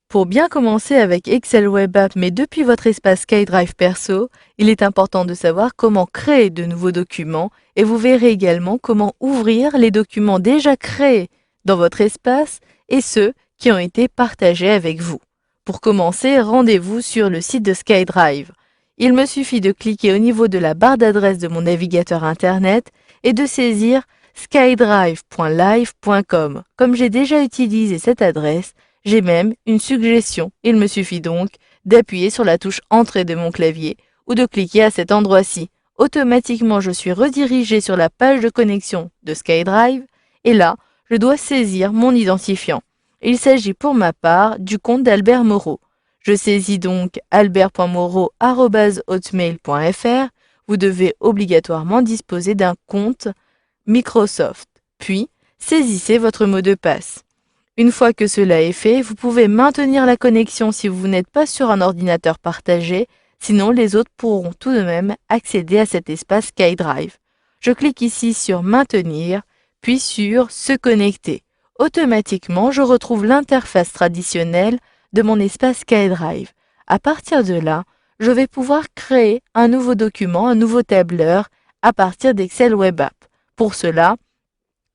Pour bien commencer avec Excel Web App, mais depuis votre espace SkyDrive perso, il est important de savoir comment créer de nouveaux documents et vous verrez également comment ouvrir les documents déjà créés dans votre espace et ceux qui ont été partagés avec vous. Pour commencer, rendez-vous sur le site de SkyDrive. Il me suffit de cliquer au niveau de la barre d'adresse de mon navigateur internet et de saisir skydrive.live.com. Comme j'ai déjà utilisé cette adresse, j'ai même une suggestion. Il me suffit donc d'appuyer sur la touche Entrée de mon clavier ou de cliquer à cet endroit-ci. Automatiquement, je suis redirigé sur la page de connexion de SkyDrive et là, je dois saisir mon identifiant. Il s'agit pour ma part du compte d'Albert Moreau. Je saisis donc albert.moreau@hotmail.fr. Vous devez obligatoirement disposer d'un compte Microsoft. Puis, saisissez votre mot de passe. Une fois que cela est fait, vous pouvez maintenir la connexion si vous n'êtes pas sur un ordinateur partagé, sinon les autres pourront tout de même accéder à cet espace SkyDrive. Je clique ici sur Maintenir, puis sur Se connecter. Automatiquement, je retrouve l'interface traditionnelle de mon espace SkyDrive. À partir de là, je vais pouvoir créer un nouveau document, un nouveau tableur à partir d'Excel Web App. Pour cela,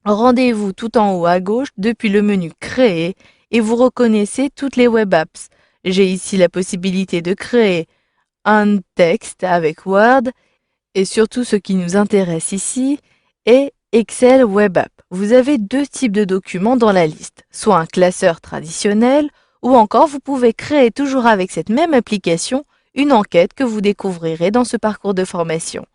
rendez-vous tout en haut à gauche depuis le menu Créer et vous reconnaissez toutes les web apps. J'ai ici la possibilité de créer un texte avec Word et surtout ce qui nous intéresse ici est Excel Web App. Vous avez deux types de documents dans la liste, soit un classeur traditionnel ou encore vous pouvez créer toujours avec cette même application une enquête que vous découvrirez dans ce parcours de formation.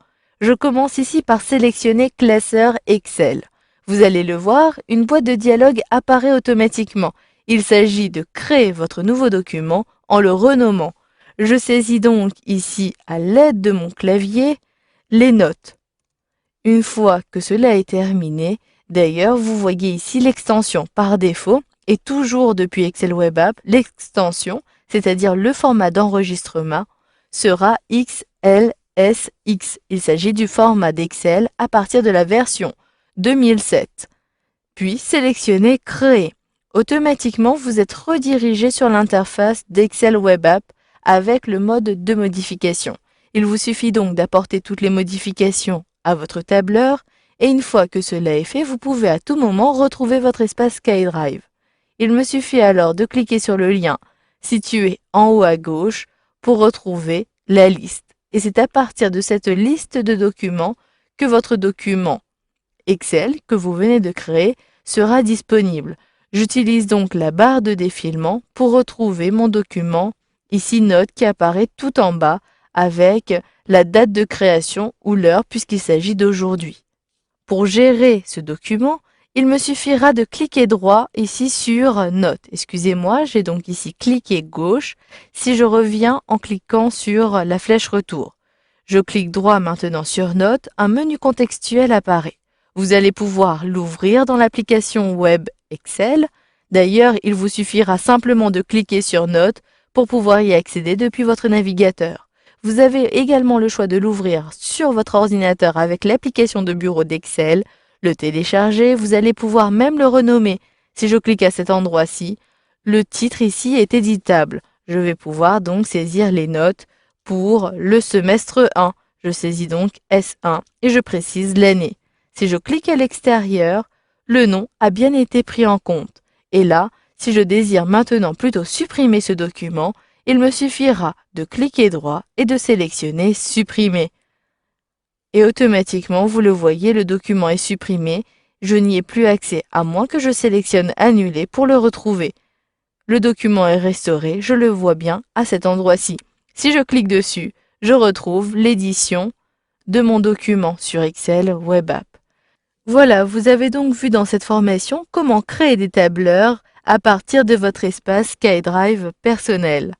Je commence ici par sélectionner Classeur Excel. Vous allez le voir, une boîte de dialogue apparaît automatiquement. Il s'agit de créer votre nouveau document en le renommant. Je saisis donc ici, à l'aide de mon clavier, les notes. Une fois que cela est terminé, d'ailleurs, vous voyez ici l'extension par défaut, et toujours depuis Excel Web App, l'extension, c'est-à-dire le format d'enregistrement, sera XLSX. Il s'agit du format d'Excel à partir de la version 2007. Puis sélectionnez Créer. Automatiquement, vous êtes redirigé sur l'interface d'Excel Web App avec le mode de modification. Il vous suffit donc d'apporter toutes les modifications à votre tableur et une fois que cela est fait, vous pouvez à tout moment retrouver votre espace SkyDrive. Il me suffit alors de cliquer sur le lien situé en haut à gauche pour retrouver la liste. Et c'est à partir de cette liste de documents que votre document Excel que vous venez de créer sera disponible. J'utilise donc la barre de défilement pour retrouver mon document, ici Note qui apparaît tout en bas avec la date de création ou l'heure puisqu'il s'agit d'aujourd'hui. Pour gérer ce document, il me suffira de cliquer droit ici sur Note. Excusez-moi, j'ai donc ici cliqué gauche si je reviens en cliquant sur la flèche retour. Je clique droit maintenant sur Note, un menu contextuel apparaît. Vous allez pouvoir l'ouvrir dans l'application web Excel. D'ailleurs, il vous suffira simplement de cliquer sur Note pour pouvoir y accéder depuis votre navigateur. Vous avez également le choix de l'ouvrir sur votre ordinateur avec l'application de bureau d'Excel, le télécharger, vous allez pouvoir même le renommer. Si je clique à cet endroit-ci, le titre ici est éditable. Je vais pouvoir donc saisir les notes pour le semestre 1. Je saisis donc S1 et je précise l'année. Si je clique à l'extérieur, le nom a bien été pris en compte. Et là, si je désire maintenant plutôt supprimer ce document, il me suffira de cliquer droit et de sélectionner Supprimer. Et automatiquement, vous le voyez, le document est supprimé. Je n'y ai plus accès à moins que je sélectionne Annuler pour le retrouver. Le document est restauré, je le vois bien à cet endroit-ci. Si je clique dessus, je retrouve l'édition de mon document sur Excel Web App. Voilà, vous avez donc vu dans cette formation comment créer des tableurs à partir de votre espace SkyDrive personnel.